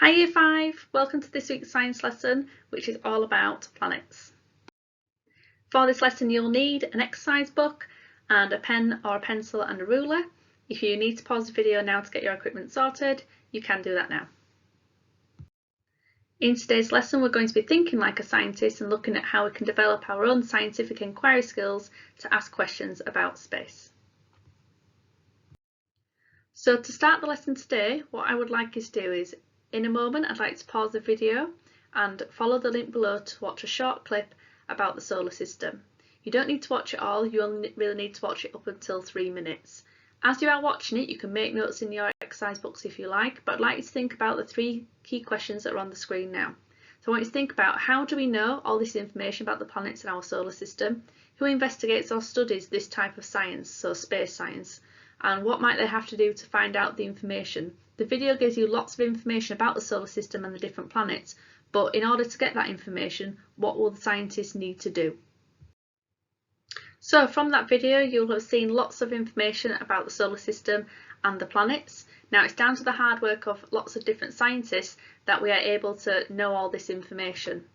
Hi Year 5, welcome to this week's science lesson, which is all about planets. For this lesson you'll need an exercise book and a pen or a pencil and a ruler. If you need to pause the video now to get your equipment sorted, you can do that now. In today's lesson we're going to be thinking like a scientist and looking at how we can develop our own scientific inquiry skills to ask questions about space. So to start the lesson today, what I would like you to do is, in a moment I'd like to pause the video and follow the link below to watch a short clip about the solar system. You don't need to watch it all, you only really need to watch it up until 3 minutes. As you are watching it, you can make notes in your exercise books if you like, but I'd like you to think about the 3 key questions that are on the screen now. So I want you to think about, how do we know all this information about the planets in our solar system? Who investigates or studies this type of science, so space science? And what might they have to do to find out the information? The video gives you lots of information about the solar system and the different planets, but in order to get that information, what will the scientists need to do? So from that video you'll have seen lots of information about the solar system and the planets. Now it's down to the hard work of lots of different scientists that we are able to know all this information.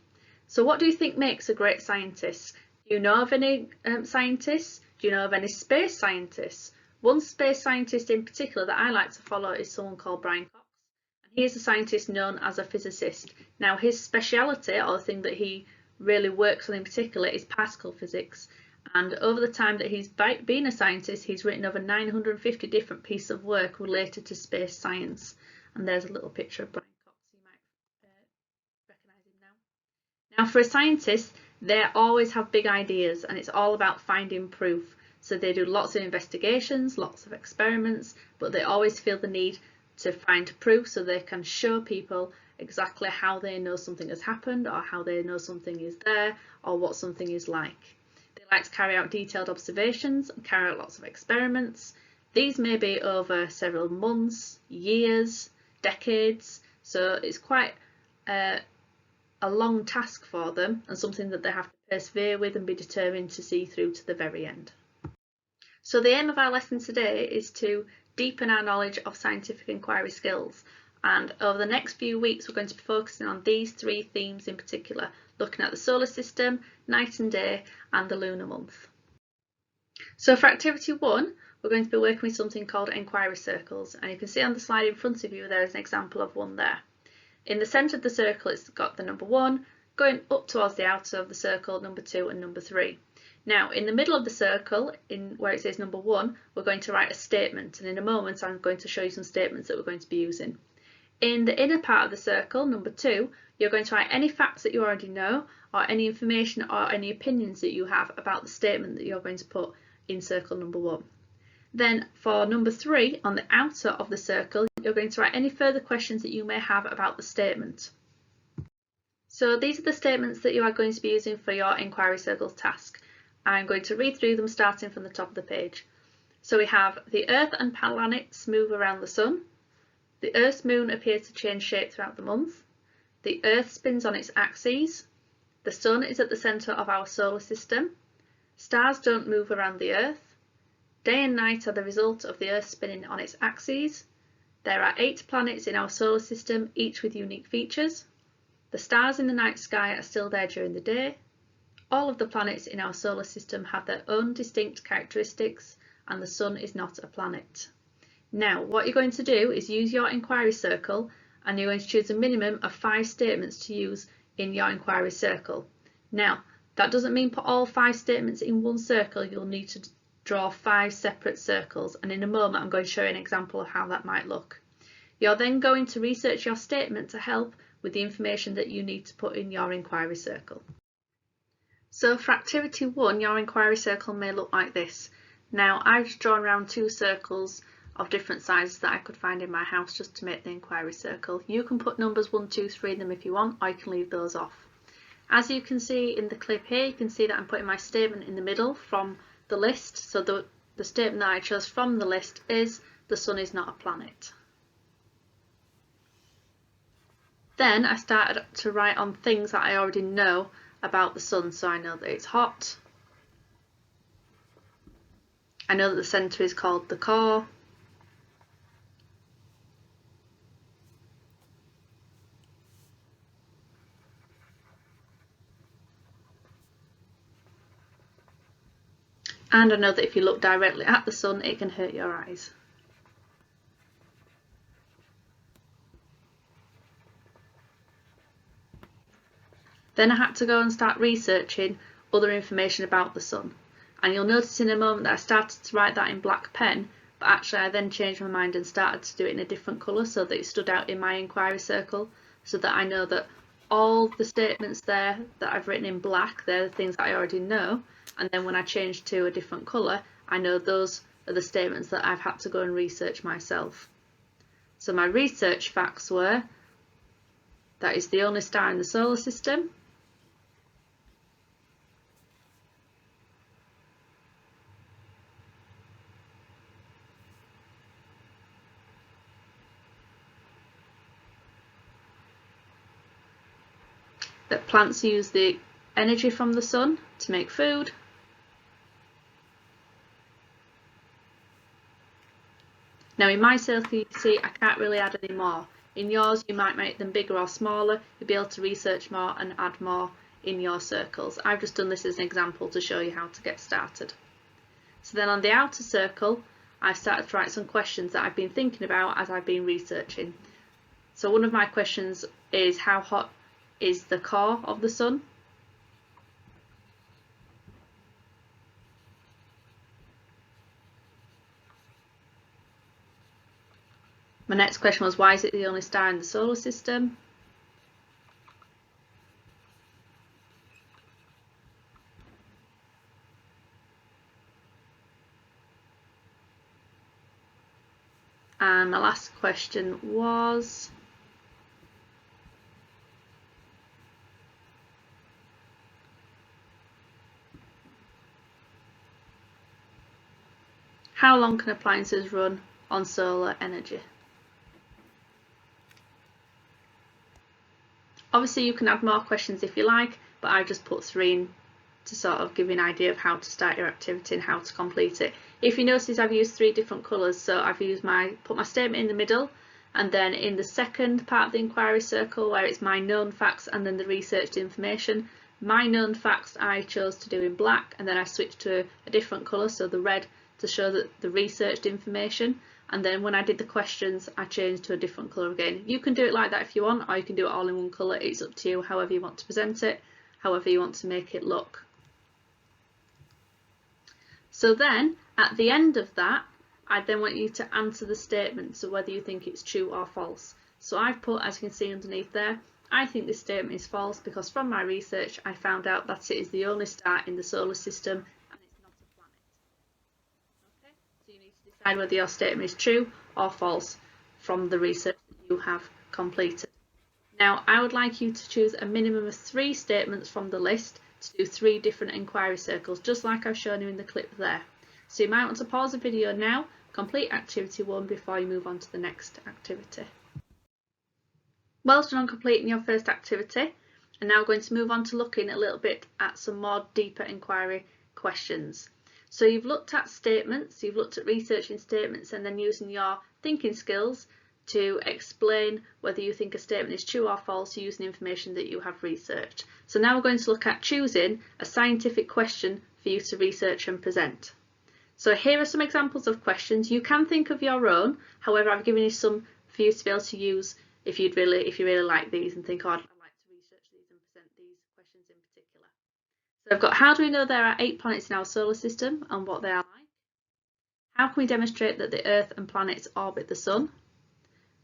So what do you think makes a great scientist? Do you know of any scientists? Do you know of any space scientists? One space scientist in particular that I like to follow is someone called Brian Cox, and he is a scientist known as a physicist. Now his speciality, or the thing that he really works on in particular, is particle physics, and over the time that he's been a scientist he's written over 950 different pieces of work related to space science. And there's a little picture of Brian Cox, you might recognise him now. Now for a scientist, they always have big ideas and it's all about finding proof. So they do lots of investigations, lots of experiments, but they always feel the need to find proof so they can show people exactly how they know something has happened, or how they know something is there, or what something is like. They like to carry out detailed observations and carry out lots of experiments. These may be over several months, years, decades, so it's quite a long task for them and something that they have to persevere with and be determined to see through to the very end. So the aim of our lesson today is to deepen our knowledge of scientific inquiry skills, and over the next few weeks we're going to be focusing on these 3 themes in particular, looking at the solar system, night and day, and the lunar month. So for activity 1 we're going to be working with something called inquiry circles, and you can see on the slide in front of you there is an example of one there. In the centre of the circle it's got the number 1, going up towards the outer of the circle number 2 and number 3. Now in the middle of the circle, in where it says number 1, we're going to write a statement, and in a moment I'm going to show you some statements that we're going to be using. In the inner part of the circle, number 2, you're going to write any facts that you already know, or any information or any opinions that you have about the statement that you're going to put in circle number 1. Then for number 3, on the outer of the circle, you're going to write any further questions that you may have about the statement. So these are the statements that you are going to be using for your inquiry circles task. I'm going to read through them starting from the top of the page. So we have: the Earth and planets move around the Sun. The Earth's moon appears to change shape throughout the month. The Earth spins on its axes. The Sun is at the centre of our solar system. Stars don't move around the Earth. Day and night are the result of the Earth spinning on its axes. There are 8 planets in our solar system, each with unique features. The stars in the night sky are still there during the day. All of the planets in our solar system have their own distinct characteristics, and the Sun is not a planet. Now what you're going to do is use your inquiry circle, and you're going to choose a minimum of 5 statements to use in your inquiry circle. Now that doesn't mean put all 5 statements in one circle, you'll need to draw 5 separate circles, and in a moment I'm going to show you an example of how that might look. You're then going to research your statement to help with the information that you need to put in your inquiry circle. So for activity 1, your inquiry circle may look like this. Now I've just drawn around 2 circles of different sizes that I could find in my house just to make the inquiry circle. You can put numbers 1, 2, 3 in them if you want, or you can leave those off. As you can see in the clip here, you can see that I'm putting my statement in the middle from the list. So the statement that I chose from the list is: the Sun is not a planet. Then I started to write on things that I already know about the Sun. So I know that it's hot. I know that the centre is called the core. And I know that if you look directly at the sun, it can hurt your eyes. Then I had to go and start researching other information about the sun. And you'll notice in a moment that I started to write that in black pen, but actually I then changed my mind and started to do it in a different colour so that it stood out in my inquiry circle, so that I know that all the statements there that I've written in black, they're the things that I already know, and then when I change to a different colour, I know those are the statements that I've had to go and research myself. So my research facts were that it's the only star in the solar system, that plants use the energy from the sun to make food, now in my circle you see I can't really add any more. In yours you might make them bigger or smaller, you'll be able to research more and add more in your circles. I've just done this as an example to show you how to get started. So then on the outer circle I've started to write some questions that I've been thinking about as I've been researching. So one of my questions is, how hot is the core of the sun? My next question was, why is it the only star in the solar system? And my last question was, how long can appliances run on solar energy? Obviously you can add more questions if you like, but I just put 3 in to sort of give you an idea of how to start your activity and how to complete it. If you notice, I've used 3 different colours, so I've used put my statement in the middle, and then in the second part of the inquiry circle where it's my known facts and then the researched information, my known facts I chose to do in black, and then I switched to a different colour, so the red, to show that the researched information, and then when I did the questions I changed to a different colour again. You can do it like that if you want, or you can do it all in one colour. It's up to you, however you want to present it, however you want to make it look. So then at the end of that I then want you to answer the statement, so whether you think it's true or false. So I've put, as you can see underneath there, I think this statement is false because from my research I found out that it is the only star in the solar system and it's not a planet. Okay, so you need to decide whether your statement is true or false from the research that you have completed. Now I would like you to choose a minimum of 3 statements from the list to do 3 different inquiry circles, just like I've shown you in the clip there. So you might want to pause the video now, complete activity 1 before you move on to the next activity. Well done on completing your first activity, and now we're going to move on to looking a little bit at some more deeper inquiry questions. So you've looked at statements, you've looked at researching statements and then using your thinking skills to explain whether you think a statement is true or false using information that you have researched. So now we're going to look at choosing a scientific question for you to research and present. So here are some examples of questions. You can think of your own, however I've given you some for you to be able to use if you really like these and think, oh, I'd like to research these and present these questions in particular. So I've got, how do we know there are 8 planets in our solar system and what they are like? How can we demonstrate that the Earth and planets orbit the Sun?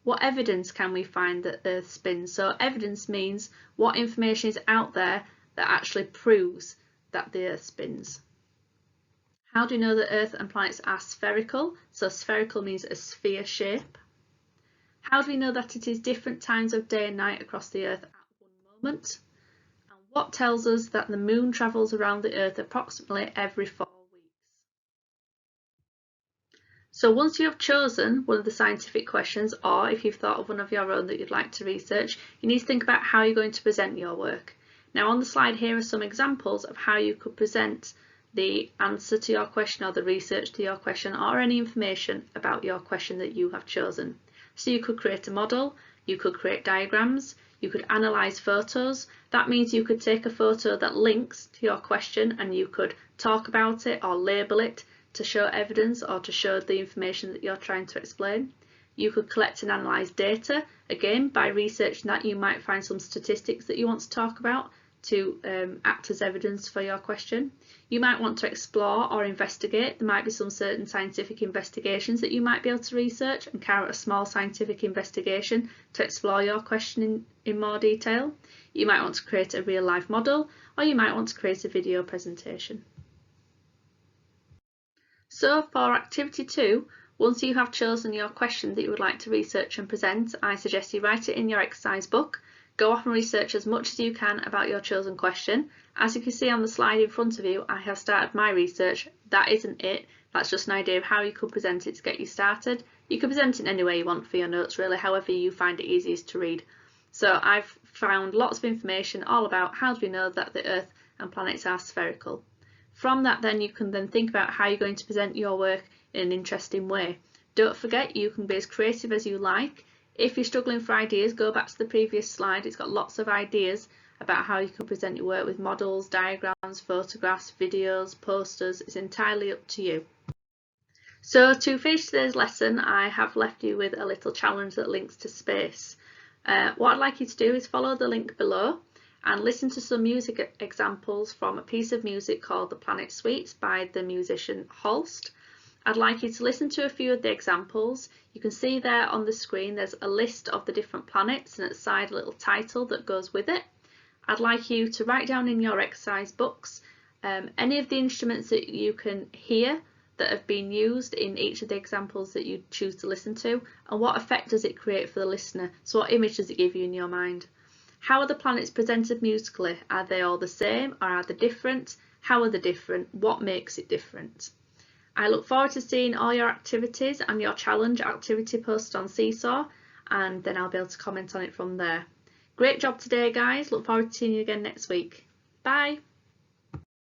What evidence can we find that Earth spins? So evidence means what information is out there that actually proves that the Earth spins. How do we know that Earth and planets are spherical? So spherical means a sphere shape. How do we know that it is different times of day and night across the Earth at one moment? And what tells us that the Moon travels around the Earth approximately every 4 weeks? So once you have chosen one of the scientific questions, or if you've thought of one of your own that you'd like to research, you need to think about how you're going to present your work. Now on the slide here are some examples of how you could present the answer to your question or the research to your question or any information about your question that you have chosen. So you could create a model, You could create diagrams, you could analyse photos. That means you could take a photo that links to your question and you could talk about it or label it to show evidence or to show the information that you're trying to explain. You could collect and analyse data. Again, by researching that, you might find some statistics that you want to talk about to act as evidence for your question. You might want to explore or investigate. There might be some certain scientific investigations that you might be able to research and carry out a small scientific investigation to explore your question in more detail. You might want to create a real life model, or you might want to create a video presentation. So for activity 2, once you have chosen your question that you would like to research and present, I suggest you write it in your exercise book. Go off and research as much as you can about your chosen question. As you can see on the slide in front of you, I have started my research. That isn't it. That's just an idea of how you could present it to get you started. You can present it any way you want for your notes, really, however you find it easiest to read. So I've found lots of information all about how do we know that the Earth and planets are spherical. From that then you can then think about how you're going to present your work in an interesting way. Don't forget, you can be as creative as you like. If you're struggling for ideas, go back to the previous slide. It's got lots of ideas about how you can present your work with models, diagrams, photographs, videos, posters. It's entirely up to you. So to finish today's lesson, I have left you with a little challenge that links to space. What I'd like you to do is follow the link below and listen to some music examples from a piece of music called The Planet Suite by the musician Holst. I'd like you to listen to a few of the examples. You can see there on the screen there's a list of the different planets and at the side a little title that goes with it. I'd like you to write down in your exercise books any of the instruments that you can hear that have been used in each of the examples that you choose to listen to, and what effect does it create for the listener. So what image does it give you in your mind? How are the planets presented musically? Are they all the same or are they different? How are they different? What makes it different? I look forward to seeing all your activities and your challenge activity posted on Seesaw, and then I'll be able to comment on it from there. Great job today, guys. Look forward to seeing you again next week. Bye.